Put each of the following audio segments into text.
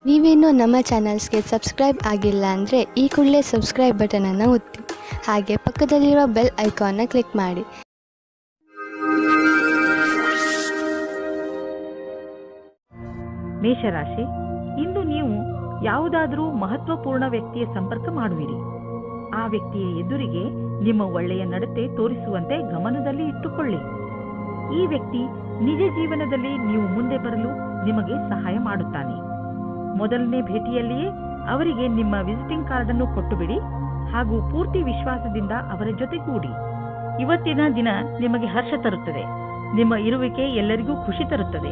ನೀವೇನೂ ನಮ್ಮ ಚಾನಲ್ಸ್ಗೆ ಸಬ್ಸ್ಕ್ರೈಬ್ ಆಗಿಲ್ಲ ಅಂದರೆ ಈ ಕೂಡಲೇ ಸಬ್ಸ್ಕ್ರೈಬ್ ಬಟನನ್ನು ಒತ್ತಿ ಹಾಗೆ ಪಕ್ಕದಲ್ಲಿರುವ ಬೆಲ್ ಐಕಾನ್ನ ಕ್ಲಿಕ್ ಮಾಡಿ. ಮೇಷರಾಶಿ, ಇಂದು ನೀವು ಯಾವುದಾದರೂ ಮಹತ್ವಪೂರ್ಣ ವ್ಯಕ್ತಿಯ ಸಂಪರ್ಕ ಮಾಡುವಿರಿ. ಆ ವ್ಯಕ್ತಿಯ ಎದುರಿಗೆ ನಿಮ್ಮ ಒಳ್ಳೆಯ ನಡತೆ ತೋರಿಸುವಂತೆ ಗಮನದಲ್ಲಿ ಇಟ್ಟುಕೊಳ್ಳಿ. ಈ ವ್ಯಕ್ತಿ ನಿಜ ಜೀವನದಲ್ಲಿ ನೀವು ಮುಂದೆ ಬರಲು ನಿಮಗೆ ಸಹಾಯ ಮಾಡುತ್ತಾನೆ. ಮೊದಲನೇ ಭೇಟಿಯಲ್ಲಿಯೇ ಅವರಿಗೆ ನಿಮ್ಮ ವಿಸಿಟಿಂಗ್ ಕಾರ್ಡ್ ಅನ್ನು ಕೊಟ್ಟು ಬಿಡಿ ಹಾಗೂ ಪೂರ್ತಿ ವಿಶ್ವಾಸದಿಂದ ಅವರ ಜೊತೆಗೂಡಿ. ಇವತ್ತಿನ ದಿನ ನಿಮಗೆ ಹರ್ಷ ತರುತ್ತದೆ. ನಿಮ್ಮ ಇರುವಿಕೆ ಎಲ್ಲರಿಗೂ ಖುಷಿ ತರುತ್ತದೆ.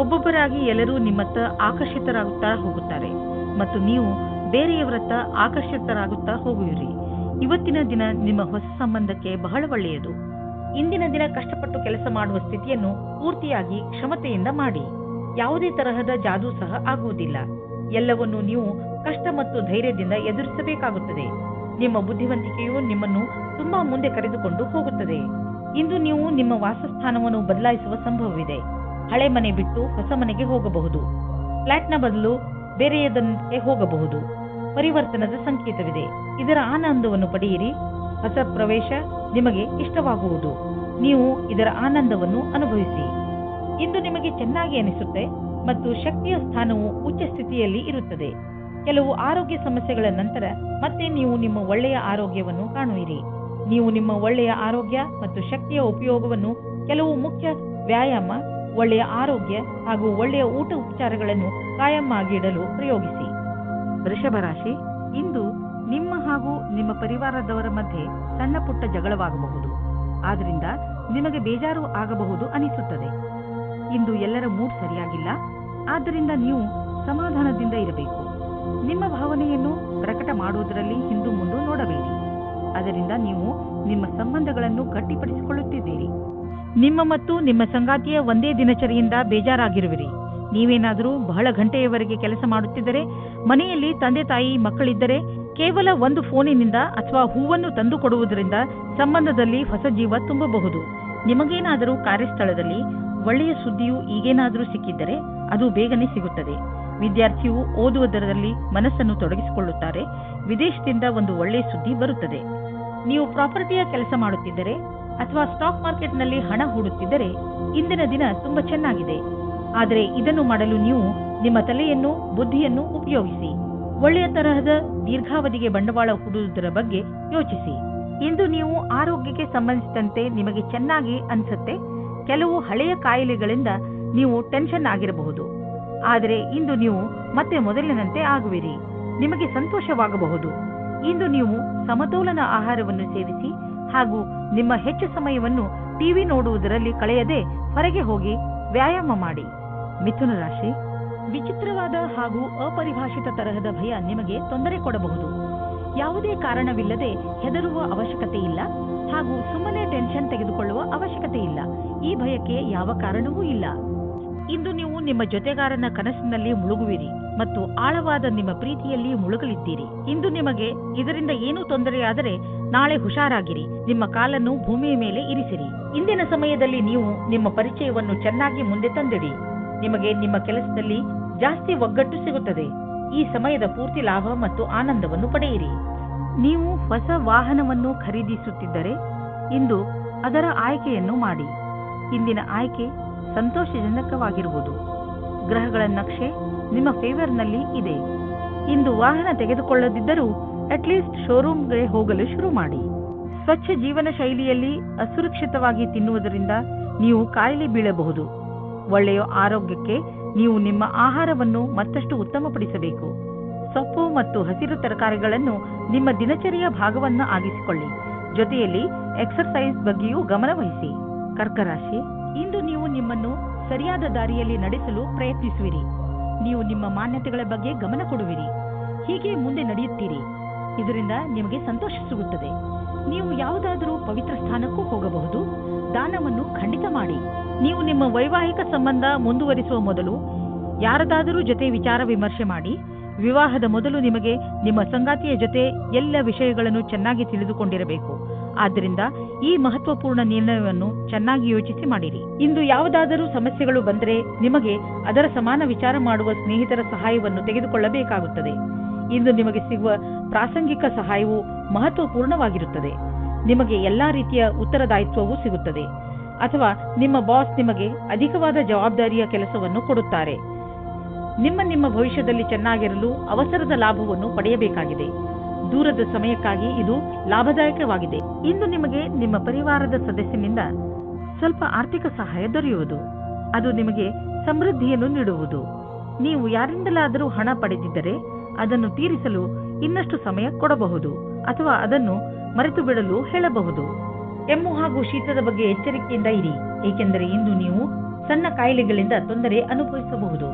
ಒಬ್ಬೊಬ್ಬರಾಗಿ ಎಲ್ಲರೂ ನಿಮ್ಮತ್ತ ಆಕರ್ಷಿತರಾಗುತ್ತಾ ಹೋಗುತ್ತಾರೆ ಮತ್ತು ನೀವು ಬೇರೆಯವರತ್ತ ಆಕರ್ಷಿತರಾಗುತ್ತಾ ಹೋಗುವಿರಿ. ಇವತ್ತಿನ ದಿನ ನಿಮ್ಮ ಹೊಸ ಸಂಬಂಧಕ್ಕೆ ಬಹಳ ಒಳ್ಳೆಯದು. ಇಂದಿನ ದಿನ ಕಷ್ಟಪಟ್ಟು ಕೆಲಸ ಮಾಡುವ ಸ್ಥಿತಿಯನ್ನು ಪೂರ್ತಿಯಾಗಿ ಕ್ಷಮತೆಯಿಂದ ಮಾಡಿ. ಯಾವುದೇ ತರಹದ ಜಾದೂ ಸಹ ಆಗುವುದಿಲ್ಲ. ಎಲ್ಲವನ್ನೂ ನೀವು ಕಷ್ಟ ಮತ್ತು ಧೈರ್ಯದಿಂದ ಎದುರಿಸಬೇಕಾಗುತ್ತದೆ. ನಿಮ್ಮ ಬುದ್ಧಿವಂತಿಕೆಯು ನಿಮ್ಮನ್ನು ತುಂಬಾ ಮುಂದೆ ಕರೆದುಕೊಂಡು ಹೋಗುತ್ತದೆ. ಇಂದು ನೀವು ನಿಮ್ಮ ವಾಸಸ್ಥಾನವನ್ನು ಬದಲಾಯಿಸುವ ಸಂಭವವಿದೆ. ಹಳೆ ಮನೆ ಬಿಟ್ಟು ಹೊಸ ಮನೆಗೆ ಹೋಗಬಹುದು. ಫ್ಲಾಟ್ನ ಬದಲು ಬೇರೆಯದಕ್ಕೆ ಹೋಗಬಹುದು. ಪರಿವರ್ತನದ ಸಂಕೇತವಿದೆ. ಇದರ ಆನಂದವನ್ನು ಪಡೆಯಿರಿ. ಹೊಸ ಪ್ರವೇಶ ನಿಮಗೆ ಇಷ್ಟವಾಗುವುದು. ನೀವು ಇದರ ಆನಂದವನ್ನು ಅನುಭವಿಸಿ. ಇಂದು ನಿಮಗೆ ಚೆನ್ನಾಗಿ ಅನಿಸುತ್ತೆ ಮತ್ತು ಶಕ್ತಿಯ ಸ್ಥಾನವು ಉಚ್ಚ ಸ್ಥಿತಿಯಲ್ಲಿ ಇರುತ್ತದೆ. ಕೆಲವು ಆರೋಗ್ಯ ಸಮಸ್ಯೆಗಳ ನಂತರ ಮತ್ತೆ ನೀವು ನಿಮ್ಮ ಒಳ್ಳೆಯ ಆರೋಗ್ಯವನ್ನು ಕಾಣುವಿರಿ. ನೀವು ನಿಮ್ಮ ಒಳ್ಳೆಯ ಆರೋಗ್ಯ ಮತ್ತು ಶಕ್ತಿಯ ಉಪಯೋಗವನ್ನು ಕೆಲವು ಮುಖ್ಯ ವ್ಯಾಯಾಮ, ಒಳ್ಳೆಯ ಆರೋಗ್ಯ ಹಾಗೂ ಒಳ್ಳೆಯ ಊಟ ಉಪಚಾರಗಳನ್ನು ಕಾಯಂ ಆಗಿಡಲು ಪ್ರಯೋಗಿಸಿ. ವೃಷಭ ರಾಶಿ, ಇಂದು ನಿಮ್ಮ ಹಾಗೂ ನಿಮ್ಮ ಪರಿವಾರದವರ ಮಧ್ಯೆ ಸಣ್ಣ ಪುಟ್ಟ ಜಗಳವಾಗಬಹುದು. ಆದ್ರಿಂದ ನಿಮಗೆ ಬೇಜಾರು ಆಗಬಹುದು ಅನಿಸುತ್ತದೆ. ಇಂದು ಎಲ್ಲರ ಮೂಡ್ ಸರಿಯಾಗಿಲ್ಲ. ಆದ್ದರಿಂದ ನೀವು ಸಮಾಧಾನದಿಂದ ಇರಬೇಕು. ನಿಮ್ಮ ಭಾವನೆಯನ್ನು ಪ್ರಕಟ ಮಾಡುವುದರಲ್ಲಿ ಹಿಂದು ಮುಂದೆ ನೋಡಬೇಡಿ. ಅದರಿಂದ ನೀವು ನಿಮ್ಮ ಸಂಬಂಧಗಳನ್ನು ಗಟ್ಟಿಪಡಿಸಿಕೊಳ್ಳುತ್ತಿದ್ದೀರಿ. ನಿಮ್ಮ ಮತ್ತು ನಿಮ್ಮ ಸಂಗಾತಿಯ ಒಂದೇ ದಿನಚರಿಯಿಂದ ಬೇಜಾರಾಗಿರುವಿರಿ. ನೀವೇನಾದರೂ ಬಹಳ ಗಂಟೆಯವರೆಗೆ ಕೆಲಸ ಮಾಡುತ್ತಿದ್ದರೆ, ಮನೆಯಲ್ಲಿ ತಂದೆ ತಾಯಿ ಮಕ್ಕಳಿದ್ದರೆ, ಕೇವಲ ಒಂದು ಫೋನಿನಿಂದ ಅಥವಾ ಹೂವನ್ನು ತಂದು ಕೊಡುವುದರಿಂದ ಸಂಬಂಧದಲ್ಲಿ ಹೊಸ ಜೀವ ತುಂಬಬಹುದು. ನಿಮಗೇನಾದರೂ ಕಾರ್ಯಸ್ಥಳದಲ್ಲಿ ಒಳ್ಳೆಯ ಸುದ್ದಿಯು ಈಗೇನಾದರೂ ಸಿಕ್ಕಿದ್ದರೆ ಅದು ಬೇಗನೆ ಸಿಗುತ್ತದೆ. ವಿದ್ಯಾರ್ಥಿಯು ಓದುವುದರಲ್ಲಿ ಮನಸ್ಸನ್ನು ತೊಡಗಿಸಿಕೊಳ್ಳುತ್ತಾರೆ. ವಿದೇಶದಿಂದ ಒಂದು ಒಳ್ಳೆಯ ಸುದ್ದಿ ಬರುತ್ತದೆ. ನೀವು ಪ್ರಾಪರ್ಟಿಯ ಕೆಲಸ ಮಾಡುತ್ತಿದ್ದರೆ ಅಥವಾ ಸ್ಟಾಕ್ ಮಾರ್ಕೆಟ್ನಲ್ಲಿ ಹಣ ಹೂಡುತ್ತಿದ್ದರೆ ಇಂದಿನ ದಿನ ತುಂಬಾ ಚೆನ್ನಾಗಿದೆ. ಆದರೆ ಇದನ್ನು ಮಾಡಲು ನೀವು ನಿಮ್ಮ ತಲೆಯನ್ನು, ಬುದ್ಧಿಯನ್ನು ಉಪಯೋಗಿಸಿ. ಒಳ್ಳೆಯ ತರಹದ ದೀರ್ಘಾವಧಿಗೆ ಬಂಡವಾಳ ಹೂಡುವುದರ ಬಗ್ಗೆ ಯೋಚಿಸಿ. ಇಂದು ನೀವು ಆರೋಗ್ಯಕ್ಕೆ ಸಂಬಂಧಿಸಿದಂತೆ ನಿಮಗೆ ಚೆನ್ನಾಗಿ ಅನಿಸುತ್ತೆ. ಕೆಲವು ಹಳೆಯ ಕಾಯಿಲೆಗಳಿಂದ ನೀವು ಟೆನ್ಷನ್ ಆಗಿರಬಹುದು. ಆದರೆ ಇಂದು ನೀವು ಮತ್ತೆ ಮೊದಲಿನಂತೆ ಆಗುವಿರಿ. ನಿಮಗೆ ಸಂತೋಷವಾಗಬಹುದು. ಇಂದು ನೀವು ಸಮತೋಲನ ಆಹಾರವನ್ನು ಸೇವಿಸಿ ಹಾಗೂ ನಿಮ್ಮ ಹೆಚ್ಚು ಸಮಯವನ್ನು ಟಿವಿ ನೋಡುವುದರಲ್ಲಿ ಕಳೆಯದೆ ಹೊರಗೆ ಹೋಗಿ ವ್ಯಾಯಾಮ ಮಾಡಿ. ಮಿಥುನ ರಾಶಿ, ವಿಚಿತ್ರವಾದ ಹಾಗೂ ಅಪರಿಭಾಷಿತ ತರಹದ ಭಯ ನಿಮಗೆ ತೊಂದರೆ ಕೊಡಬಹುದು. ಯಾವುದೇ ಕಾರಣವಿಲ್ಲದೆ ಹೆದರುವ ಅವಶ್ಯಕತೆ ಇಲ್ಲ ಹಾಗೂ ಸುಮ್ಮನೆ ಟೆನ್ಷನ್ ತೆಗೆದುಕೊಳ್ಳುವ ಅವಶ್ಯಕತೆ ಇಲ್ಲ. ಈ ಭಯಕ್ಕೆ ಯಾವ ಕಾರಣವೂ ಇಲ್ಲ. ಇಂದು ನೀವು ನಿಮ್ಮ ಜೊತೆಗಾರನ ಕನಸಿನಲ್ಲಿ ಮುಳುಗುವಿರಿ ಮತ್ತು ಆಳವಾದ ನಿಮ್ಮ ಪ್ರೀತಿಯಲ್ಲಿ ಮುಳುಗಲಿದ್ದೀರಿ. ಇಂದು ನಿಮಗೆ ಇದರಿಂದ ಏನೂ ತೊಂದರೆಯಾದರೆ ನಾಳೆ ಹುಷಾರಾಗಿರಿ. ನಿಮ್ಮ ಕಾಲನ್ನು ಭೂಮಿಯ ಮೇಲೆ ಇರಿಸಿರಿ. ಇಂದಿನ ಸಮಯದಲ್ಲಿ ನೀವು ನಿಮ್ಮ ಪರಿಚಯವನ್ನು ಚೆನ್ನಾಗಿ ಮುಂದೆ ತಂದಿಡಿ. ನಿಮಗೆ ನಿಮ್ಮ ಕೆಲಸದಲ್ಲಿ ಜಾಸ್ತಿ ಒಗ್ಗಟ್ಟು ಸಿಗುತ್ತದೆ. ಈ ಸಮಯದ ಪೂರ್ತಿ ಲಾಭ ಮತ್ತು ಆನಂದವನ್ನು ಪಡೆಯಿರಿ. ನೀವು ಹೊಸ ವಾಹನವನ್ನು ಖರೀದಿಸುತ್ತಿದ್ದರೆ ಇಂದು ಅದರ ಆಯ್ಕೆಯನ್ನು ಮಾಡಿ. ಇಂದಿನ ಆಯ್ಕೆ ಸಂತೋಷಜನಕವಾಗಿರುವುದು. ಗ್ರಹಗಳ ನಕ್ಷೆ ನಿಮ್ಮ ಫೇವರ್ನಲ್ಲಿ ಇದೆ. ಇಂದು ವಾಹನ ತೆಗೆದುಕೊಳ್ಳದಿದ್ದರೂ ಅಟ್ಲೀಸ್ಟ್ ಶೋರೂಮ್ಗೆ ಹೋಗಲು ಶುರು ಮಾಡಿ. ಸ್ವಚ್ಛ ಜೀವನ ಶೈಲಿಯಲ್ಲಿ ಅಸುರಕ್ಷಿತವಾಗಿ ತಿನ್ನುವುದರಿಂದ ನೀವು ಕಾಯಿಲೆ ಬೀಳಬಹುದು. ಒಳ್ಳೆಯ ಆರೋಗ್ಯಕ್ಕೆ ನೀವು ನಿಮ್ಮ ಆಹಾರವನ್ನು ಮತ್ತಷ್ಟು ಉತ್ತಮಪಡಿಸಬೇಕು. ಸೊಪ್ಪು ಮತ್ತು ಹಸಿರು ತರಕಾರಿಗಳನ್ನು ನಿಮ್ಮ ದಿನಚರಿಯ ಭಾಗವನ್ನು ಆಗಿಸಿಕೊಳ್ಳಿ. ಜೊತೆಯಲ್ಲಿ ಎಕ್ಸರ್ಸೈಸ್ ಬಗ್ಗೆಯೂ ಗಮನವಹಿಸಿ. ಕರ್ಕರಾಶಿ, ಇಂದು ನೀವು ನಿಮ್ಮನ್ನು ಸರಿಯಾದ ದಾರಿಯಲ್ಲಿ ನಡೆಸಲು ಪ್ರಯತ್ನಿಸುವಿರಿ. ನೀವು ನಿಮ್ಮ ಮಾನ್ಯತೆಗಳ ಬಗ್ಗೆ ಗಮನ ಕೊಡುವಿರಿ. ಹೀಗೆ ಮುಂದೆ ನಡೆಯುತ್ತೀರಿ. ಇದರಿಂದ ನಿಮಗೆ ಸಂತೋಷ ಸಿಗುತ್ತದೆ. ನೀವು ಯಾವುದಾದರೂ ಪವಿತ್ರ ಸ್ಥಾನಕ್ಕೂ ಹೋಗಬಹುದು. ದಾನವನ್ನು ಖಂಡಿತ ಮಾಡಿ. ನೀವು ನಿಮ್ಮ ವೈವಾಹಿಕ ಸಂಬಂಧ ಮುಂದುವರಿಸುವ ಮೊದಲು ಯಾರದಾದರೂ ಜೊತೆ ವಿಚಾರ ವಿಮರ್ಶೆ ಮಾಡಿ. ವಿವಾಹದ ಮೊದಲು ನಿಮಗೆ ನಿಮ್ಮ ಸಂಗಾತಿಯ ಜೊತೆ ಎಲ್ಲ ವಿಷಯಗಳನ್ನು ಚೆನ್ನಾಗಿ ತಿಳಿದುಕೊಂಡಿರಬೇಕು. ಆದ್ದರಿಂದ ಈ ಮಹತ್ವಪೂರ್ಣ ನಿರ್ಣಯವನ್ನು ಚೆನ್ನಾಗಿ ಯೋಚಿಸಿ ಮಾಡಿರಿ. ಇಂದು ಯಾವುದಾದರೂ ಸಮಸ್ಯೆಗಳು ಬಂದರೆ ನಿಮಗೆ ಅದರ ಸಮಾನ ವಿಚಾರ ಮಾಡುವ ಸ್ನೇಹಿತರ ಸಹಾಯವನ್ನು ತೆಗೆದುಕೊಳ್ಳಬೇಕಾಗುತ್ತದೆ. ಇಂದು ನಿಮಗೆ ಸಿಗುವ ಪ್ರಾಸಂಗಿಕ ಸಹಾಯವು ಮಹತ್ವಪೂರ್ಣವಾಗಿರುತ್ತದೆ. ನಿಮಗೆ ಎಲ್ಲಾ ರೀತಿಯ ಉತ್ತರದಾಯಿತ್ವವೂ ಸಿಗುತ್ತದೆ, ಅಥವಾ ನಿಮ್ಮ ಬಾಸ್ ನಿಮಗೆ ಅಧಿಕವಾದ ಜವಾಬ್ದಾರಿಯ ಕೆಲಸವನ್ನು ಕೊಡುತ್ತಾರೆ. ನಿಮ್ಮ ಭವಿಷ್ಯದಲ್ಲಿ ಚೆನ್ನಾಗಿರಲು ಅವಸರದ ಲಾಭವನ್ನು ಪಡೆಯಬೇಕಾಗಿದೆ. ದೂರದ ಸಮಯಕ್ಕಾಗಿ ಇದು ಲಾಭದಾಯಕವಾಗಿದೆ. ಇಂದು ನಿಮಗೆ ನಿಮ್ಮ ಪರಿವಾರದ ಸದಸ್ಯನಿಂದ ಸ್ವಲ್ಪ ಆರ್ಥಿಕ ಸಹಾಯ ದೊರೆಯುವುದು. ಅದು ನಿಮಗೆ ಸಮೃದ್ಧಿಯನ್ನು ನೀಡುವುದು. ನೀವು ಯಾರಿಂದಲಾದರೂ ಹಣ ಪಡೆದಿದ್ದರೆ ಅದನ್ನು ತೀರಿಸಲು ಇನ್ನಷ್ಟು ಸಮಯ ಕೊಡಬಹುದು, ಅಥವಾ ಅದನ್ನು ಮರೆತು ಬಿಡಲು ಹೇಳಬಹುದು. ಕೆಮ್ಮು ಹಾಗೂ ಶೀತದ ಬಗ್ಗೆ ಎಚ್ಚರಿಕೆಯಿಂದ ಇರಿ, ಏಕೆಂದರೆ ಇಂದು ನೀವು ಸಣ್ಣ ಕಾಯಿಲೆಗಳಿಂದ ತೊಂದರೆ ಅನುಭವಿಸಬಹುದು.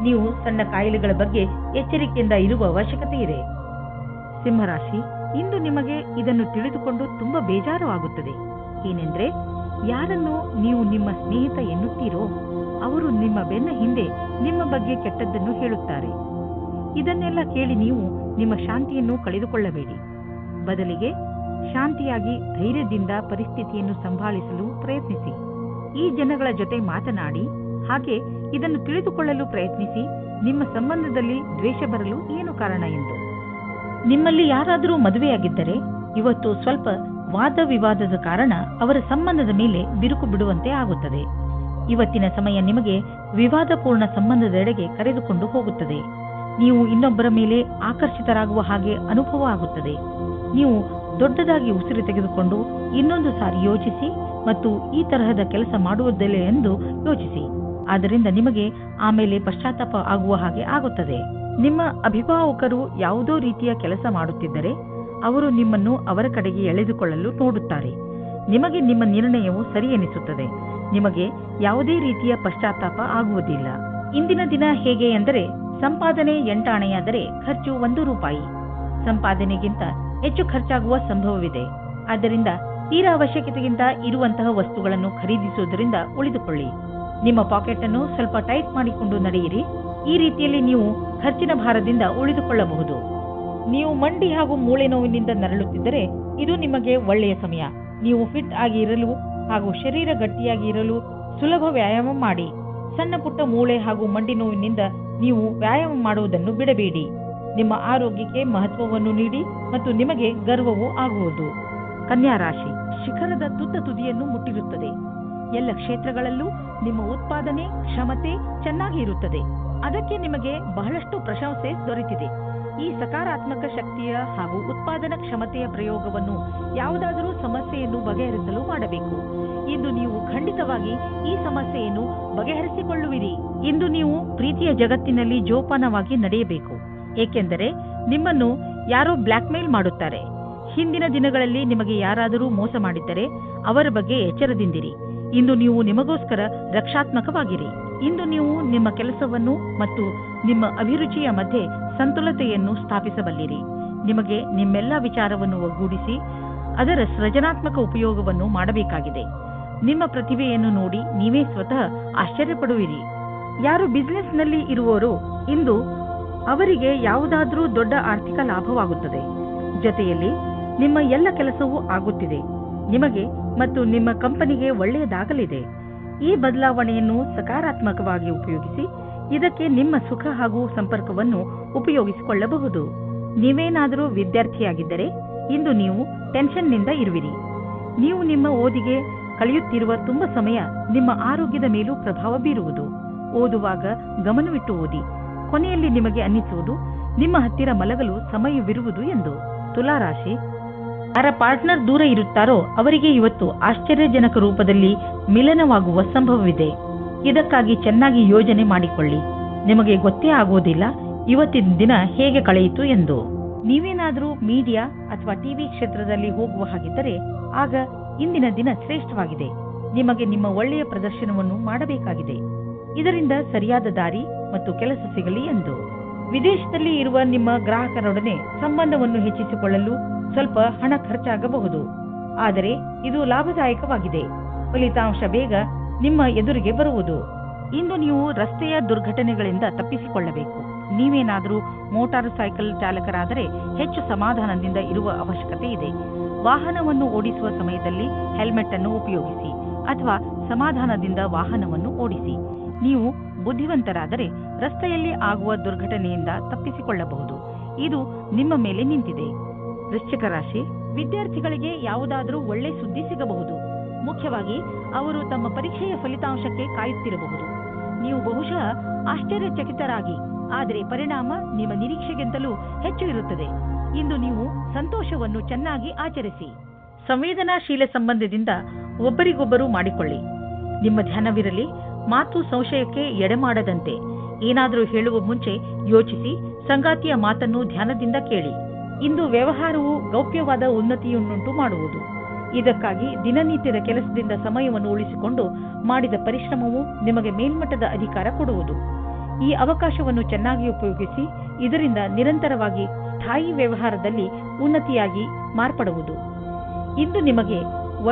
ನೀವು ಸಣ್ಣ ಕಾಯಿಲೆಗಳ ಬಗ್ಗೆ ಎಚ್ಚರಿಕೆಯಿಂದ ಇರುವ ಅವಶ್ಯಕತೆ ಇದೆ. ಸಿಂಹರಾಶಿ, ಇಂದು ನಿಮಗೆ ಇದನ್ನು ತಿಳಿದುಕೊಂಡು ತುಂಬಾ ಬೇಜಾರವಾಗುತ್ತದೆ. ಏನೆಂದ್ರೆ, ಯಾರನ್ನು ನೀವು ನಿಮ್ಮ ಸ್ನೇಹಿತ ಎನ್ನುತ್ತೀರೋ ಅವರು ನಿಮ್ಮ ಬೆನ್ನ ಹಿಂದೆ ನಿಮ್ಮ ಬಗ್ಗೆ ಕೆಟ್ಟದ್ದನ್ನು ಹೇಳುತ್ತಾರೆ. ಇದನ್ನೆಲ್ಲ ಕೇಳಿ ನೀವು ನಿಮ್ಮ ಶಾಂತಿಯನ್ನು ಕಳೆದುಕೊಳ್ಳಬೇಡಿ. ಬದಲಿಗೆ ಶಾಂತಿಯಾಗಿ ಧೈರ್ಯದಿಂದ ಪರಿಸ್ಥಿತಿಯನ್ನು ಸಂಭಾಳಿಸಲು ಪ್ರಯತ್ನಿಸಿ. ಈ ಜನಗಳ ಜೊತೆ ಮಾತನಾಡಿ, ಹಾಗೆ ಇದನ್ನು ತಿಳಿದುಕೊಳ್ಳಲು ಪ್ರಯತ್ನಿಸಿ ನಿಮ್ಮ ಸಂಬಂಧದಲ್ಲಿ ದ್ವೇಷ ಬರಲು ಏನು ಕಾರಣ ಎಂದು. ನಿಮ್ಮಲ್ಲಿ ಯಾರಾದರೂ ಮದುವೆಯಾಗಿದ್ದರೆ ಇವತ್ತು ಸ್ವಲ್ಪ ವಾದ ವಿವಾದದ ಕಾರಣ ಅವರ ಸಂಬಂಧದ ಮೇಲೆ ಬಿರುಕು ಬಿಡುವಂತೆ ಆಗುತ್ತದೆ. ಇವತ್ತಿನ ಸಮಯ ನಿಮಗೆ ವಿವಾದಪೂರ್ಣ ಸಂಬಂಧದೆಡೆಗೆ ಕರೆದುಕೊಂಡು ಹೋಗುತ್ತದೆ. ನೀವು ಇನ್ನೊಬ್ಬರ ಮೇಲೆ ಆಕರ್ಷಿತರಾಗುವ ಹಾಗೆ ಅನುಭವ ಆಗುತ್ತದೆ. ನೀವು ದೊಡ್ಡದಾಗಿ ಉಸಿರು ತೆಗೆದುಕೊಂಡು ಇನ್ನೊಂದು ಸಾರಿ ಯೋಚಿಸಿ ಮತ್ತು ಈ ತರಹದ ಕೆಲಸ ಮಾಡುವುದಿಲ್ಲ ಎಂದು ಯೋಚಿಸಿ. ಆದ್ದರಿಂದ ನಿಮಗೆ ಆಮೇಲೆ ಪಶ್ಚಾತ್ತಾಪ ಆಗುವ ಹಾಗೆ ಆಗುತ್ತದೆ. ನಿಮ್ಮ ಅಭಿಭಾವಕರು ಯಾವುದೋ ರೀತಿಯ ಕೆಲಸ ಮಾಡುತ್ತಿದ್ದರೆ ಅವರು ನಿಮ್ಮನ್ನು ಅವರ ಕಡೆಗೆ ಎಳೆದುಕೊಳ್ಳಲು ನೋಡುತ್ತಾರೆ. ನಿಮಗೆ ನಿಮ್ಮ ನಿರ್ಣಯವು ಸರಿ ಎನಿಸುತ್ತದೆ. ನಿಮಗೆ ಯಾವುದೇ ರೀತಿಯ ಪಶ್ಚಾತ್ತಾಪ ಆಗುವುದಿಲ್ಲ. ಇಂದಿನ ದಿನ ಹೇಗೆ ಎಂದರೆ, ಸಂಪಾದನೆ 8 ಆಣೆಯಾದರೆ ಖರ್ಚು 1 ರೂಪಾಯಿ. ಸಂಪಾದನೆಗಿಂತ ಹೆಚ್ಚು ಖರ್ಚಾಗುವ ಸಂಭವವಿದೆ. ಆದ್ದರಿಂದ ತೀರಾ ಅವಶ್ಯಕತೆಗಿಂತ ಇರುವಂತಹ ವಸ್ತುಗಳನ್ನು ಖರೀದಿಸುವುದರಿಂದ ಉಳಿದುಕೊಳ್ಳಿ. ನಿಮ್ಮ ಪಾಕೆಟ್ ಅನ್ನು ಸ್ವಲ್ಪ ಟೈಟ್ ಮಾಡಿಕೊಂಡು ನಡೆಯಿರಿ. ಈ ರೀತಿಯಲ್ಲಿ ನೀವು ಖರ್ಚಿನ ಭಾರದಿಂದ ಉಳಿದುಕೊಳ್ಳಬಹುದು. ನೀವು ಮಂಡಿ ಹಾಗೂ ಮೂಳೆ ನೋವಿನಿಂದ ನರಳುತ್ತಿದ್ದರೆ ಇದು ನಿಮಗೆ ಒಳ್ಳೆಯ ಸಮಯ. ನೀವು ಫಿಟ್ ಆಗಿ ಇರಲು ಹಾಗೂ ಶರೀರ ಗಟ್ಟಿಯಾಗಿ ಇರಲು ಸುಲಭ ವ್ಯಾಯಾಮ ಮಾಡಿ. ಸಣ್ಣ ಪುಟ್ಟ ಮೂಳೆ ಹಾಗೂ ಮಂಡಿ ನೋವಿನಿಂದ ನೀವು ವ್ಯಾಯಾಮ ಮಾಡುವುದನ್ನು ಬಿಡಬೇಡಿ. ನಿಮ್ಮ ಆರೋಗ್ಯಕ್ಕೆ ಮಹತ್ವವನ್ನು ನೀಡಿ ಮತ್ತು ನಿಮಗೆ ಗರ್ವವೂ ಆಗುವುದು. ಕನ್ಯಾ ರಾಶಿ, ಶಿಖರದ ತುದಿಯನ್ನು ಮುಟ್ಟಿರುತ್ತದೆ. ಎಲ್ಲ ಕ್ಷೇತ್ರಗಳಲ್ಲೂ ನಿಮ್ಮ ಉತ್ಪಾದನೆ ಕ್ಷಮತೆ ಚೆನ್ನಾಗಿ ಇರುತ್ತದೆ. ಅದಕ್ಕೆ ನಿಮಗೆ ಬಹಳಷ್ಟು ಪ್ರಶಂಸೆ ದೊರೆತಿದೆ. ಈ ಸಕಾರಾತ್ಮಕ ಶಕ್ತಿಯ ಹಾಗೂ ಉತ್ಪಾದನಾ ಕ್ಷಮತೆಯ ಪ್ರಯೋಗವನ್ನು ಯಾವುದಾದರೂ ಸಮಸ್ಯೆಯನ್ನು ಬಗೆಹರಿಸಲು ಮಾಡಬೇಕು. ಇಂದು ನೀವು ಖಂಡಿತವಾಗಿ ಈ ಸಮಸ್ಯೆಯನ್ನು ಬಗೆಹರಿಸಿಕೊಳ್ಳುವಿರಿ. ಇಂದು ನೀವು ಪ್ರೀತಿಯ ಜಗತ್ತಿನಲ್ಲಿ ಜೋಪಾನವಾಗಿ ನಡೆಯಬೇಕು, ಏಕೆಂದರೆ ನಿಮ್ಮನ್ನು ಯಾರೋ ಬ್ಲ್ಯಾಕ್ ಮೇಲ್ ಮಾಡುತ್ತಾರೆ. ಹಿಂದಿನ ದಿನಗಳಲ್ಲಿ ನಿಮಗೆ ಯಾರಾದರೂ ಮೋಸ ಮಾಡಿದ್ದರೆ ಅವರ ಬಗ್ಗೆ ಎಚ್ಚರದಿಂದಿರಿ. ಇಂದು ನೀವು ನಿಮಗೋಸ್ಕರ ರಕ್ಷಾತ್ಮಕವಾಗಿರಿ. ಇಂದು ನೀವು ನಿಮ್ಮ ಕೆಲಸವನ್ನು ಮತ್ತು ನಿಮ್ಮ ಅಭಿರುಚಿಯ ಮಧ್ಯೆ ಸಂತುಲತೆಯನ್ನು ಸ್ಥಾಪಿಸಬಲ್ಲಿರಿ. ನಿಮಗೆ ನಿಮ್ಮೆಲ್ಲ ವಿಚಾರವನ್ನು ಒಗ್ಗೂಡಿಸಿ ಅದರ ಸೃಜನಾತ್ಮಕ ಉಪಯೋಗವನ್ನು ಮಾಡಬೇಕಾಗಿದೆ. ನಿಮ್ಮ ಪ್ರತಿಭೆಯನ್ನು ನೋಡಿ ನೀವೇ ಸ್ವತಃ ಆಶ್ಚರ್ಯಪಡುವಿರಿ. ಯಾರು ಬಿಸಿನೆಸ್ನಲ್ಲಿ ಇರುವವರು ಇಂದು ಅವರಿಗೆ ಯಾವುದಾದರೂ ದೊಡ್ಡ ಆರ್ಥಿಕ ಲಾಭವಾಗುತ್ತದೆ. ಜೊತೆಯಲ್ಲಿ ನಿಮ್ಮ ಎಲ್ಲ ಕೆಲಸವೂ ಆಗುತ್ತಿದೆ. ನಿಮಗೆ ಮತ್ತು ನಿಮ್ಮ ಕಂಪನಿಗೆ ಒಳ್ಳೆಯದಾಗಲಿದೆ. ಈ ಬದಲಾವಣೆಯನ್ನು ಸಕಾರಾತ್ಮಕವಾಗಿ ಉಪಯೋಗಿಸಿ ಇದಕ್ಕೆ ನಿಮ್ಮ ಸುಖ ಹಾಗೂ ಸಂಪರ್ಕವನ್ನು ಉಪಯೋಗಿಸಿಕೊಳ್ಳಬಹುದು. ನೀವೇನಾದರೂ ವಿದ್ಯಾರ್ಥಿಯಾಗಿದ್ದರೆ ಇಂದು ನೀವು ಟೆನ್ಷನ್ನಿಂದ ಇರುವಿರಿ. ನೀವು ನಿಮ್ಮ ಓದಿಗೆ ಕಳೆಯುತ್ತಿರುವ ತುಂಬಾ ಸಮಯ ನಿಮ್ಮ ಆರೋಗ್ಯದ ಮೇಲೂ ಪ್ರಭಾವ ಬೀರುವುದು. ಓದುವಾಗ ಗಮನವಿಟ್ಟು ಓದಿ. ಕೊನೆಯಲ್ಲಿ ನಿಮಗೆ ಅನ್ನಿಸುವುದು ನಿಮ್ಮ ಹತ್ತಿರ ಮಲಗಲು ಸಮಯವಿರುವುದು ಎಂದು. ತುಲಾರಾಶಿ, ಯಾರ ಪಾರ್ಟ್ನರ್ ದೂರ ಇರುತ್ತಾರೋ ಅವರಿಗೆ ಇವತ್ತು ಆಶ್ಚರ್ಯಜನಕ ರೂಪದಲ್ಲಿ ಮಿಲನವಾಗುವ ಸಂಭವವಿದೆ. ಇದಕ್ಕಾಗಿ ಚೆನ್ನಾಗಿ ಯೋಜನೆ ಮಾಡಿಕೊಳ್ಳಿ. ನಿಮಗೆ ಗೊತ್ತೇ ಆಗುವುದಿಲ್ಲ ಇವತ್ತಿನ ದಿನ ಹೇಗೆ ಕಳೆಯಿತು ಎಂದು. ನೀವೇನಾದರೂ ಮೀಡಿಯಾ ಅಥವಾ ಟಿವಿ ಕ್ಷೇತ್ರದಲ್ಲಿ ಹೋಗುವ ಹಾಗಿದ್ದರೆ ಆಗ ಇಂದಿನ ದಿನ ಶ್ರೇಷ್ಠವಾಗಿದೆ. ನಿಮಗೆ ನಿಮ್ಮ ಒಳ್ಳೆಯ ಪ್ರದರ್ಶನವನ್ನು ಮಾಡಬೇಕಾಗಿದೆ. ಇದರಿಂದ ಸರಿಯಾದ ದಾರಿ ಮತ್ತು ಕೆಲಸ ಸಿಗಲಿ ಎಂದು. ವಿದೇಶದಲ್ಲಿ ಇರುವ ನಿಮ್ಮ ಗ್ರಾಹಕರೊಡನೆ ಸಂಬಂಧವನ್ನು ಹೆಚ್ಚಿಸಿಕೊಳ್ಳಲು ಸ್ವಲ್ಪ ಹಣ ಖರ್ಚಾಗಬಹುದು, ಆದರೆ ಇದು ಲಾಭದಾಯಕವಾಗಿದೆ. ಫಲಿತಾಂಶ ಬೇಗ ನಿಮ್ಮ ಎದುರಿಗೆ ಬರುವುದು. ಇಂದು ನೀವು ರಸ್ತೆಯ ದುರ್ಘಟನೆಗಳಿಂದ ತಪ್ಪಿಸಿಕೊಳ್ಳಬೇಕು. ನೀವೇನಾದರೂ ಮೋಟಾರು ಸೈಕಲ್ ಚಾಲಕರಾದರೆ ಹೆಚ್ಚು ಸಮಾಧಾನದಿಂದ ಇರುವ ಅವಶ್ಯಕತೆ ಇದೆ. ವಾಹನವನ್ನು ಓಡಿಸುವ ಸಮಯದಲ್ಲಿ ಹೆಲ್ಮೆಟ್ ಅನ್ನು ಉಪಯೋಗಿಸಿ ಅಥವಾ ಸಮಾಧಾನದಿಂದ ವಾಹನವನ್ನು ಓಡಿಸಿ. ನೀವು ಬುದ್ಧಿವಂತರಾದರೆ ರಸ್ತೆಯಲ್ಲಿ ಆಗುವ ದುರ್ಘಟನೆಯಿಂದ ತಪ್ಪಿಸಿಕೊಳ್ಳಬಹುದು. ಇದು ನಿಮ್ಮ ಮೇಲೆ ನಿಂತಿದೆ. ವೃಶ್ಚಿಕ ರಾಶಿ, ವಿದ್ಯಾರ್ಥಿಗಳಿಗೆ ಯಾವುದಾದರೂ ಒಳ್ಳೆ ಸುದ್ದಿ ಸಿಗಬಹುದು. ಮುಖ್ಯವಾಗಿ ಅವರು ತಮ್ಮ ಪರೀಕ್ಷೆಯ ಫಲಿತಾಂಶಕ್ಕೆ ಕಾಯುತ್ತಿರಬಹುದು. ನೀವು ಬಹುಶಃ ಆಶ್ಚರ್ಯಚಕಿತರಾಗಿ, ಆದರೆ ಪರಿಣಾಮ ನಿಮ್ಮ ನಿರೀಕ್ಷೆಗಿಂತಲೂ ಹೆಚ್ಚು ಇರುತ್ತದೆ. ಇಂದು ನೀವು ಸಂತೋಷವನ್ನು ಚೆನ್ನಾಗಿ ಆಚರಿಸಿ. ಸಂವೇದನಾಶೀಲ ಸಂಬಂಧದಿಂದ ಒಬ್ಬರಿಗೊಬ್ಬರು ಮಾಡಿಕೊಳ್ಳಿ. ನಿಮ್ಮ ಧ್ಯಾನವಿರಲಿ, ಮಾತು ಸಂಶಯಕ್ಕೆ ಎಡೆಮಾಡದಂತೆ. ಏನಾದರೂ ಹೇಳುವ ಮುಂಚೆ ಯೋಚಿಸಿ, ಸಂಗಾತಿಯ ಮಾತನ್ನು ಧ್ಯಾನದಿಂದ ಕೇಳಿ. ಇಂದು ವ್ಯವಹಾರವು ಗೌಪ್ಯವಾದ ಉನ್ನತಿಯನ್ನುಂಟು ಮಾಡುವುದು. ಇದಕ್ಕಾಗಿ ದಿನನಿತ್ಯದ ಕೆಲಸದಿಂದ ಸಮಯವನ್ನು ಉಳಿಸಿಕೊಂಡು ಮಾಡಿದ ಪರಿಶ್ರಮವು ನಿಮಗೆ ಮೇಲ್ಮಟ್ಟದ ಅಧಿಕಾರ ಕೊಡುವುದು. ಈ ಅವಕಾಶವನ್ನು ಚೆನ್ನಾಗಿ ಉಪಯೋಗಿಸಿ. ಇದರಿಂದ ನಿರಂತರವಾಗಿ ಸ್ಥಾಯಿ ವ್ಯವಹಾರದಲ್ಲಿ ಉನ್ನತಿಯಾಗಿ ಮಾರ್ಪಡುವುದು. ಇಂದು ನಿಮಗೆ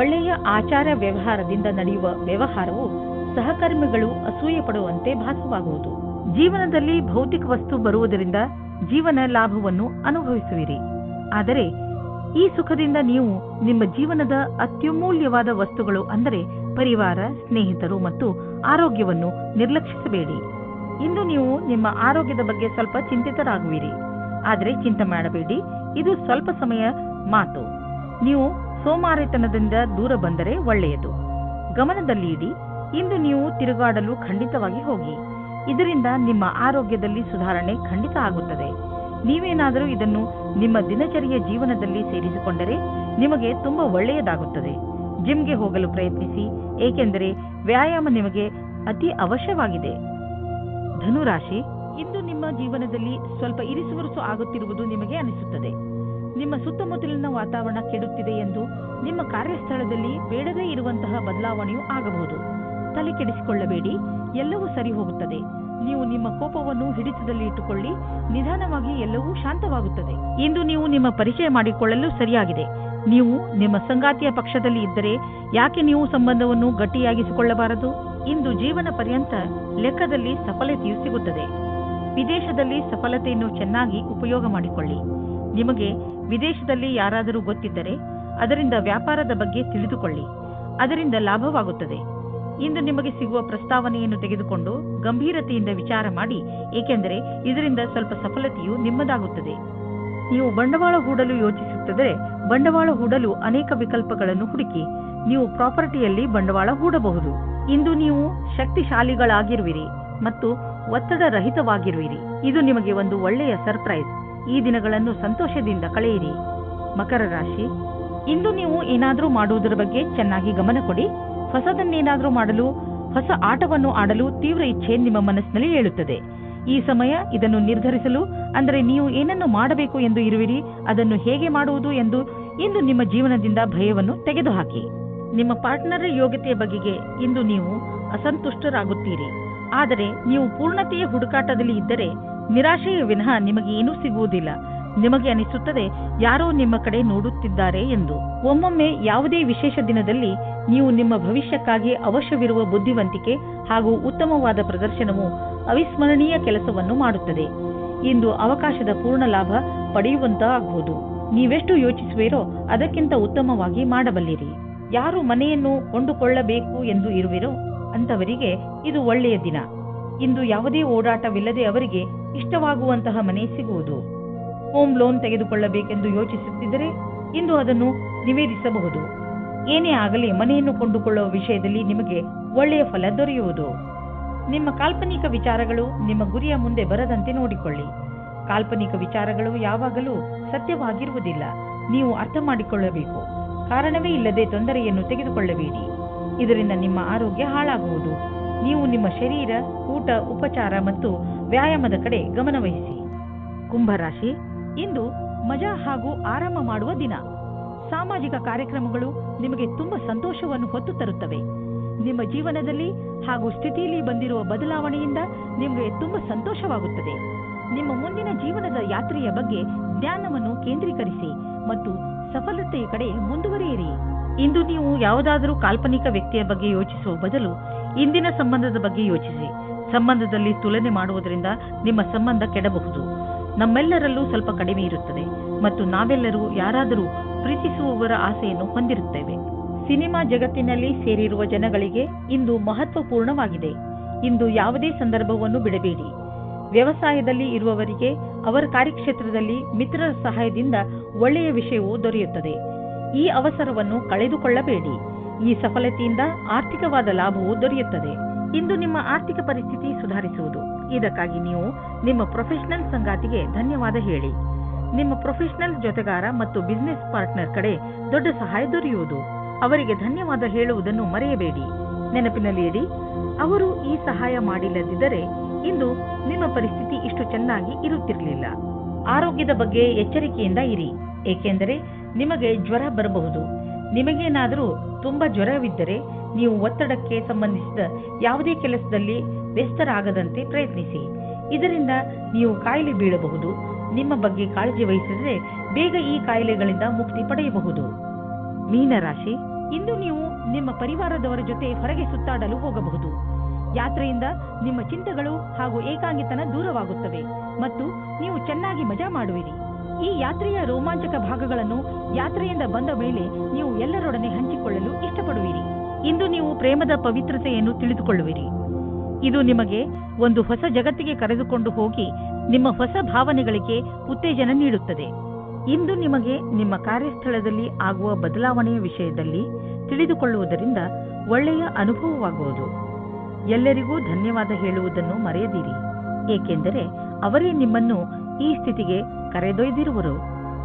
ಒಳ್ಳೆಯ ಆಚಾರ ವ್ಯವಹಾರದಿಂದ ನಡೆಯುವ ವ್ಯವಹಾರವು ಸಹಕರ್ಮಿಗಳು ಅಸೂಯೆ ಪಡುವಂತೆ ಭಾಸವಾಗುವುದು. ಜೀವನದಲ್ಲಿ ಭೌತಿಕ ವಸ್ತು ಬರುವುದರಿಂದ ಜೀವನ ಲಾಭವನ್ನು ಅನುಭವಿಸುವಿರಿ. ಆದರೆ ಈ ಸುಖದಿಂದ ನೀವು ನಿಮ್ಮ ಜೀವನದ ಅತ್ಯಮೂಲ್ಯವಾದ ವಸ್ತುಗಳು ಅಂದರೆ ಪರಿವಾರ, ಸ್ನೇಹಿತರು ಮತ್ತು ಆರೋಗ್ಯವನ್ನು ನಿರ್ಲಕ್ಷಿಸಬೇಡಿ. ಇಂದು ನೀವು ನಿಮ್ಮ ಆರೋಗ್ಯದ ಬಗ್ಗೆ ಸ್ವಲ್ಪ ಚಿಂತಿತರಾಗುವಿರಿ. ಆದರೆ ಚಿಂತೆ ಮಾಡಬೇಡಿ, ಇದು ಸ್ವಲ್ಪ ಸಮಯ ಮಾತು. ನೀವು ಸೋಮಾರಿತನದಿಂದ ದೂರ ಬಂದರೆ ಒಳ್ಳೆಯದು. ಗಮನದಲ್ಲಿ ಇಡಿ, ಇಂದು ನೀವು ತಿರುಗಾಡಲು ಖಂಡಿತವಾಗಿ ಹೋಗಿ. ಇದರಿಂದ ನಿಮ್ಮ ಆರೋಗ್ಯದಲ್ಲಿ ಸುಧಾರಣೆ ಖಂಡಿತ ಆಗುತ್ತದೆ. ನೀವೇನಾದರೂ ಇದನ್ನು ನಿಮ್ಮ ದಿನಚರಿಯ ಜೀವನದಲ್ಲಿ ಸೇರಿಸಿಕೊಂಡರೆ ನಿಮಗೆ ತುಂಬಾ ಒಳ್ಳೆಯದಾಗುತ್ತದೆ. ಜಿಮ್ಗೆ ಹೋಗಲು ಪ್ರಯತ್ನಿಸಿ, ಏಕೆಂದರೆ ವ್ಯಾಯಾಮ ನಿಮಗೆ ಅತಿ ಅವಶ್ಯವಾಗಿದೆ. ಧನುರಾಶಿ, ಇಂದು ನಿಮ್ಮ ಜೀವನದಲ್ಲಿ ಸ್ವಲ್ಪ ಇರಿಸುವರಿಸು ಆಗುತ್ತಿರುವುದು ನಿಮಗೆ ಅನಿಸುತ್ತದೆ. ನಿಮ್ಮ ಸುತ್ತಮುತ್ತಲಿನ ವಾತಾವರಣ ಕೆಡುತ್ತಿದೆ ಎಂದು ನಿಮ್ಮ ಕಾರ್ಯಸ್ಥಳದಲ್ಲಿ ಬೇಡದೇ ಇರುವಂತಹ ಬದಲಾವಣೆಯೂ ಆಗಬಹುದು. ತಲೆ ಕೆಡಿಸಿಕೊಳ್ಳಬೇಡಿ, ಎಲ್ಲವೂ ಸರಿ ಹೋಗುತ್ತದೆ. ನೀವು ನಿಮ್ಮ ಕೋಪವನ್ನು ಹಿಡಿತದಲ್ಲಿ ಇಟ್ಟುಕೊಳ್ಳಿ, ನಿಧಾನವಾಗಿ ಎಲ್ಲವೂ ಶಾಂತವಾಗುತ್ತದೆ. ಇಂದು ನೀವು ನಿಮ್ಮ ಪರಿಚಯ ಮಾಡಿಕೊಳ್ಳಲು ಸರಿಯಾಗಿದೆ. ನೀವು ನಿಮ್ಮ ಸಂಗಾತಿಯ ಪಕ್ಷದಲ್ಲಿ ಇದ್ದರೆ ಯಾಕೆ ನೀವು ಸಂಬಂಧವನ್ನು ಗಟ್ಟಿಯಾಗಿಸಿಕೊಳ್ಳಬಾರದು? ಇಂದು ಜೀವನ ಪರ್ಯಂತ ಲೆಕ್ಕದಲ್ಲಿ ಸಫಲತೆಯು ಸಿಗುತ್ತದೆ. ವಿದೇಶದಲ್ಲಿ ಸಫಲತೆಯನ್ನು ಚೆನ್ನಾಗಿ ಉಪಯೋಗ ಮಾಡಿಕೊಳ್ಳಿ. ನಿಮಗೆ ವಿದೇಶದಲ್ಲಿ ಯಾರಾದರೂ ಗೊತ್ತಿದ್ದರೆ ಅದರಿಂದ ವ್ಯಾಪಾರದ ಬಗ್ಗೆ ತಿಳಿದುಕೊಳ್ಳಿ, ಅದರಿಂದ ಲಾಭವಾಗುತ್ತದೆ. ಇಂದು ನಿಮಗೆ ಸಿಗುವ ಪ್ರಸ್ತಾವನೆಯನ್ನು ತೆಗೆದುಕೊಂಡು ಗಂಭೀರತೆಯಿಂದ ವಿಚಾರ ಮಾಡಿ, ಏಕೆಂದರೆ ಇದರಿಂದ ಸ್ವಲ್ಪ ಸಫಲತೆಯು ನಿಮ್ಮದಾಗುತ್ತದೆ. ನೀವು ಬಂಡವಾಳ ಹೂಡಲು ಯೋಚಿಸುತ್ತಿದ್ದರೆ ಬಂಡವಾಳ ಹೂಡಲು ಅನೇಕ ವಿಕಲ್ಪಗಳನ್ನು ಹುಡುಕಿ. ನೀವು ಪ್ರಾಪರ್ಟಿಯಲ್ಲಿ ಬಂಡವಾಳ ಹೂಡಬಹುದು. ಇಂದು ನೀವು ಶಕ್ತಿಶಾಲಿಗಳಾಗಿರುವಿರಿ ಮತ್ತು ಒತ್ತಡ ರಹಿತವಾಗಿರುವಿರಿ. ಇದು ನಿಮಗೆ ಒಂದು ಒಳ್ಳೆಯ ಸರ್ಪ್ರೈಸ್. ಈ ದಿನಗಳನ್ನು ಸಂತೋಷದಿಂದ ಕಳೆಯಿರಿ. ಮಕರ ರಾಶಿ, ಇಂದು ನೀವು ಏನಾದರೂ ಮಾಡುವುದರ ಬಗ್ಗೆ ಚೆನ್ನಾಗಿ ಗಮನ ಕೊಡಿ. ಹೊಸದನ್ನೇನಾದರೂ ಮಾಡಲು, ಹೊಸ ಆಟವನ್ನು ಆಡಲು ತೀವ್ರ ಇಚ್ಛೆ ನಿಮ್ಮ ಮನಸ್ಸಿನಲ್ಲಿ ಏಳುತ್ತದೆ. ಈ ಸಮಯ ಇದನ್ನು ನಿರ್ಧರಿಸಲು, ಅಂದರೆ ನೀವು ಏನನ್ನು ಮಾಡಬೇಕು ಎಂದು ಇರುವಿರಿ, ಅದನ್ನು ಹೇಗೆ ಮಾಡುವುದು ಎಂದು ಇಂದು ನಿಮ್ಮ ಜೀವನದಿಂದ ಭಯವನ್ನು ತೆಗೆದುಹಾಕಿ. ನಿಮ್ಮ ಪಾರ್ಟ್ನರ್ ಯೋಗ್ಯತೆಯ ಬಗೆಗೆ ಇಂದು ನೀವು ಅಸಂತುಷ್ಟರಾಗುತ್ತೀರಿ. ಆದರೆ ನೀವು ಪೂರ್ಣತೆಯ ಹುಡುಕಾಟದಲ್ಲಿ ಇದ್ದರೆ ನಿರಾಶೆಯ ವಿನಃ ನಿಮಗೆ ಏನೂ ಸಿಗುವುದಿಲ್ಲ. ನಿಮಗೆ ಅನಿಸುತ್ತದೆ ಯಾರೋ ನಿಮ್ಮ ಕಡೆ ನೋಡುತ್ತಿದ್ದಾರೆ ಎಂದು. ಒಮ್ಮೊಮ್ಮೆ ಯಾವುದೇ ವಿಶೇಷ ದಿನದಲ್ಲಿ ನೀವು ನಿಮ್ಮ ಭವಿಷ್ಯಕ್ಕಾಗಿ ಅವಶ್ಯವಿರುವ ಬುದ್ಧಿವಂತಿಕೆ ಹಾಗೂ ಉತ್ತಮವಾದ ಪ್ರದರ್ಶನವು ಅವಿಸ್ಮರಣೀಯ ಕೆಲಸವನ್ನು ಮಾಡುತ್ತದೆ. ಇಂದು ಅವಕಾಶದ ಪೂರ್ಣ ಲಾಭ ಪಡೆಯುವಂತಾಗಬಹುದು. ನೀವೆಷ್ಟು ಯೋಚಿಸುವಿರೋ ಅದಕ್ಕಿಂತ ಉತ್ತಮವಾಗಿ ಮಾಡಬಲ್ಲಿರಿ. ಯಾರು ಮನೆಯನ್ನು ಕೊಂಡುಕೊಳ್ಳಬೇಕು ಎಂದು ಇರುವಿರೋ ಅಂತವರಿಗೆ ಇದು ಒಳ್ಳೆಯ ದಿನ. ಇಂದು ಯಾವುದೇ ಓಡಾಟವಿಲ್ಲದೆ ಅವರಿಗೆ ಇಷ್ಟವಾಗುವಂತಹ ಮನೆ ಸಿಗುವುದು. ಹೋಮ್ ಲೋನ್ ತೆಗೆದುಕೊಳ್ಳಬೇಕೆಂದು ಯೋಚಿಸುತ್ತಿದ್ದರೆ ಇಂದು ಅದನ್ನು ನಿವೇದಿಸಬಹುದು. ಏನೇ ಆಗಲಿ ಮನೆಯನ್ನು ಕೊಂಡುಕೊಳ್ಳುವ ವಿಷಯದಲ್ಲಿ ನಿಮಗೆ ಒಳ್ಳೆಯ ಫಲ ದೊರೆಯುವುದು. ನಿಮ್ಮ ಕಾಲ್ಪನಿಕ ವಿಚಾರಗಳು ನಿಮ್ಮ ಗುರಿಯ ಮುಂದೆ ಬರದಂತೆ ನೋಡಿಕೊಳ್ಳಿ. ಕಾಲ್ಪನಿಕ ವಿಚಾರಗಳು ಯಾವಾಗಲೂ ಸತ್ಯವಾಗಿರುವುದಿಲ್ಲ. ನೀವು ಅರ್ಥ ಮಾಡಿಕೊಳ್ಳಬೇಕು. ಕಾರಣವೇ ಇಲ್ಲದೆ ತೊಂದರೆಯನ್ನು ತೆಗೆದುಕೊಳ್ಳಬೇಡಿ. ಇದರಿಂದ ನಿಮ್ಮ ಆರೋಗ್ಯ ಹಾಳಾಗುವುದು. ನೀವು ನಿಮ್ಮ ಶರೀರ, ಊಟ, ಉಪಚಾರ ಮತ್ತು ವ್ಯಾಯಾಮದ ಕಡೆ ಗಮನವಹಿಸಿ. ಕುಂಭರಾಶಿ, ಇಂದು ಮಜಾ ಹಾಗೂ ಆರಾಮ ಮಾಡುವ ದಿನ. ಸಾಮಾಜಿಕ ಕಾರ್ಯಕ್ರಮಗಳು ನಿಮಗೆ ತುಂಬಾ ಸಂತೋಷವನ್ನು ಹೊತ್ತು ತರುತ್ತವೆ. ನಿಮ್ಮ ಜೀವನದಲ್ಲಿ ಹಾಗೂ ಸ್ಥಿತಿಯಲ್ಲಿ ಬಂದಿರುವ ಬದಲಾವಣೆಯಿಂದ ನಿಮಗೆ ತುಂಬಾ ಸಂತೋಷವಾಗುತ್ತದೆ. ನಿಮ್ಮ ಮುಂದಿನ ಜೀವನದ ಯಾತ್ರೆಯ ಬಗ್ಗೆ ಜ್ಞಾನವನ್ನು ಕೇಂದ್ರೀಕರಿಸಿ ಮತ್ತು ಸಫಲತೆಯ ಕಡೆ ಮುಂದುವರಿಯಿರಿ. ಇಂದು ನೀವು ಯಾವುದಾದರೂ ಕಾಲ್ಪನಿಕ ವ್ಯಕ್ತಿಯ ಬಗ್ಗೆ ಯೋಚಿಸುವ ಬದಲು ಇಂದಿನ ಸಂಬಂಧದ ಬಗ್ಗೆ ಯೋಚಿಸಿ. ಸಂಬಂಧದಲ್ಲಿ ತುಲನೆ ಮಾಡುವುದರಿಂದ ನಿಮ್ಮ ಸಂಬಂಧ ಕೆಡಬಹುದು. ನಮ್ಮೆಲ್ಲರಲ್ಲೂ ಸ್ವಲ್ಪ ಕಡಿಮೆ ಇರುತ್ತದೆ ಮತ್ತು ನಾವೆಲ್ಲರೂ ಯಾರಾದರೂ ಪ್ರೀತಿಸುವವರ ಆಸೆಯನ್ನು ಹೊಂದಿರುತ್ತೇವೆ. ಸಿನಿಮಾ ಜಗತ್ತಿನಲ್ಲಿ ಸೇರಿರುವ ಜನಗಳಿಗೆ ಇಂದು ಮಹತ್ವಪೂರ್ಣವಾಗಿದೆ. ಇಂದು ಯಾವುದೇ ಸಂದರ್ಭವನ್ನು ಬಿಡಬೇಡಿ. ವ್ಯವಸಾಯದಲ್ಲಿ ಇರುವವರಿಗೆ ಅವರ ಕಾರ್ಯಕ್ಷೇತ್ರದಲ್ಲಿ ಮಿತ್ರರ ಸಹಾಯದಿಂದ ಒಳ್ಳೆಯ ವಿಷಯವೂ ದೊರೆಯುತ್ತದೆ. ಈ ಅವಸರವನ್ನು ಕಳೆದುಕೊಳ್ಳಬೇಡಿ. ಈ ಸಫಲತೆಯಿಂದ ಆರ್ಥಿಕವಾದ ಲಾಭವೂ ದೊರೆಯುತ್ತದೆ. ಇಂದು ನಿಮ್ಮ ಆರ್ಥಿಕ ಪರಿಸ್ಥಿತಿ ಸುಧಾರಿಸುವುದು. ಇದಕ್ಕಾಗಿ ನೀವು ನಿಮ್ಮ ಪ್ರೊಫೆಷನಲ್ ಸಂಗಾತಿಗೆ ಧನ್ಯವಾದ ಹೇಳಿ. ನಿಮ್ಮ ಪ್ರೊಫೆಷನಲ್ ಜೊತೆಗಾರ ಮತ್ತು ಬಿಸಿನೆಸ್ ಪಾರ್ಟ್ನರ್ ಕಡೆ ದೊಡ್ಡ ಸಹಾಯ ದೊರೆಯುವುದು. ಅವರಿಗೆ ಧನ್ಯವಾದ ಹೇಳುವುದನ್ನು ಮರೆಯಬೇಡಿ. ನೆನಪಿನಲ್ಲಿ ಇಡಿ, ಅವರು ಈ ಸಹಾಯ ಮಾಡಿಲ್ಲದಿದ್ದರೆ ಇಂದು ನಿಮ್ಮ ಪರಿಸ್ಥಿತಿ ಇಷ್ಟು ಚೆನ್ನಾಗಿ ಇರುತ್ತಿರಲಿಲ್ಲ. ಆರೋಗ್ಯದ ಬಗ್ಗೆ ಎಚ್ಚರಿಕೆಯಿಂದ ಇರಿ, ಏಕೆಂದರೆ ನಿಮಗೆ ಜ್ವರ ಬರಬಹುದು. ನಿಮಗೇನಾದರೂ ತುಂಬಾ ಜ್ವರವಿದ್ದರೆ ನೀವು ಒತ್ತಡಕ್ಕೆ ಸಂಬಂಧಿಸಿದ ಯಾವುದೇ ಕೆಲಸದಲ್ಲಿ ವ್ಯಸ್ತರಾಗದಂತೆ ಪ್ರಯತ್ನಿಸಿ. ಇದರಿಂದ ನೀವು ಕಾಯಿಲೆ ಬೀಳಬಹುದು. ನಿಮ್ಮ ಬಗ್ಗೆ ಕಾಳಜಿ ವಹಿಸಿದರೆ ಬೇಗ ಈ ಕಾಯಿಲೆಗಳಿಂದ ಮುಕ್ತಿ ಪಡೆಯಬಹುದು. ಮೀನರಾಶಿ, ಇಂದು ನೀವು ನಿಮ್ಮ ಪರಿವಾರದವರ ಜೊತೆ ಹೊರಗೆ ಸುತ್ತಾಡಲು ಹೋಗಬಹುದು. ಯಾತ್ರೆಯಿಂದ ನಿಮ್ಮ ಚಿಂತೆಗಳು ಹಾಗೂ ಏಕಾಂಗಿತನ ದೂರವಾಗುತ್ತವೆ ಮತ್ತು ನೀವು ಚೆನ್ನಾಗಿ ಮಜಾ ಮಾಡುವಿರಿ. ಈ ಯಾತ್ರೆಯ ರೋಮಾಂಚಕ ಭಾಗಗಳನ್ನು ಯಾತ್ರೆಯಿಂದ ಬಂದ ಮೇಲೆ ನೀವು ಎಲ್ಲರೊಡನೆ ಹಂಚಿಕೊಳ್ಳಲು ಇಷ್ಟಪಡುವಿರಿ. ಇಂದು ನೀವು ಪ್ರೇಮದ ಪವಿತ್ರತೆಯನ್ನು ತಿಳಿದುಕೊಳ್ಳುವಿರಿ. ಇದು ನಿಮಗೆ ಒಂದು ಹೊಸ ಜಗತ್ತಿಗೆ ಕರೆದುಕೊಂಡು ಹೋಗಿ ನಿಮ್ಮ ಹೊಸ ಭಾವನೆಗಳಿಗೆ ಉತ್ತೇಜನ ನೀಡುತ್ತದೆ. ಇಂದು ನಿಮಗೆ ನಿಮ್ಮ ಕಾರ್ಯಸ್ಥಳದಲ್ಲಿ ಆಗುವ ಬದಲಾವಣೆಯ ವಿಷಯದಲ್ಲಿ ತಿಳಿದುಕೊಳ್ಳುವುದರಿಂದ ಒಳ್ಳೆಯ ಅನುಭವವಾಗುವುದು. ಎಲ್ಲರಿಗೂ ಧನ್ಯವಾದ ಹೇಳುವುದನ್ನು ಮರೆಯದಿರಿ, ಏಕೆಂದರೆ ಅವರೇ ನಿಮ್ಮನ್ನು ಈ ಸ್ಥಿತಿಗೆ ಕರೆದೊಯ್ದಿರುವರು.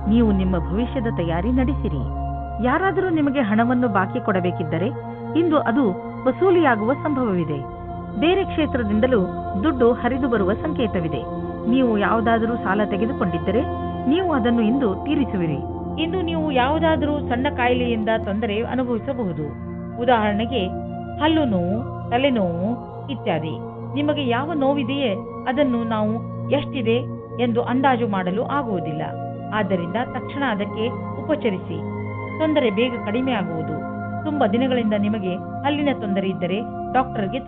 ನೀವು ನಿಮ್ಮ ಭವಿಷ್ಯದ ತಯಾರಿ ನಡೆಸಿರಿ. ಯಾರಾದರೂ ನಿಮಗೆ ಹಣವನ್ನು ಬಾಕಿ ಕೊಡಬೇಕಿದ್ದರೆ ಇಂದು ಅದು ವಸೂಲಿಯಾಗುವ ಸಂಭವವಿದೆ. ಬೇರೆ ಕ್ಷೇತ್ರದಿಂದಲೂ ದುಡ್ಡು ಹರಿದು ಬರುವ ಸಂಕೇತವಿದೆ. ನೀವು ಯಾವುದಾದರೂ ಸಾಲ ತೆಗೆದುಕೊಂಡಿದ್ದರೆ ನೀವು ಅದನ್ನು ಇಂದು ತೀರಿಸುವಿರಿ. ಇಂದು ನೀವು ಯಾವುದಾದರೂ ಸಣ್ಣ ಕಾಯಿಲೆಯಿಂದ ತೊಂದರೆ ಅನುಭವಿಸಬಹುದು. ಉದಾಹರಣೆಗೆ ಹಲ್ಲು ನೋವು, ತಲೆನೋವು ಇತ್ಯಾದಿ. ನಿಮಗೆ ಯಾವ ನೋವಿದೆಯೇ ಅದನ್ನು ನಾವು ಎಷ್ಟಿದೆ ಎಂದು ಅಂದಾಜು ಮಾಡಲು ಆಗುವುದಿಲ್ಲ. ಆದ್ದರಿಂದ ತಕ್ಷಣ ಅದಕ್ಕೆ ಉಪಚರಿಸಿ. ತೊಂದರೆ ಬೇಗ ಕಡಿಮೆ ಆಗುವುದು. ತುಂಬಾ ದಿನಗಳಿಂದ ನಿಮಗೆ ಹಲ್ಲಿನ ತೊಂದರೆ ಇದ್ದರೆ ಡಾಕ್ಟರ್ಗೆ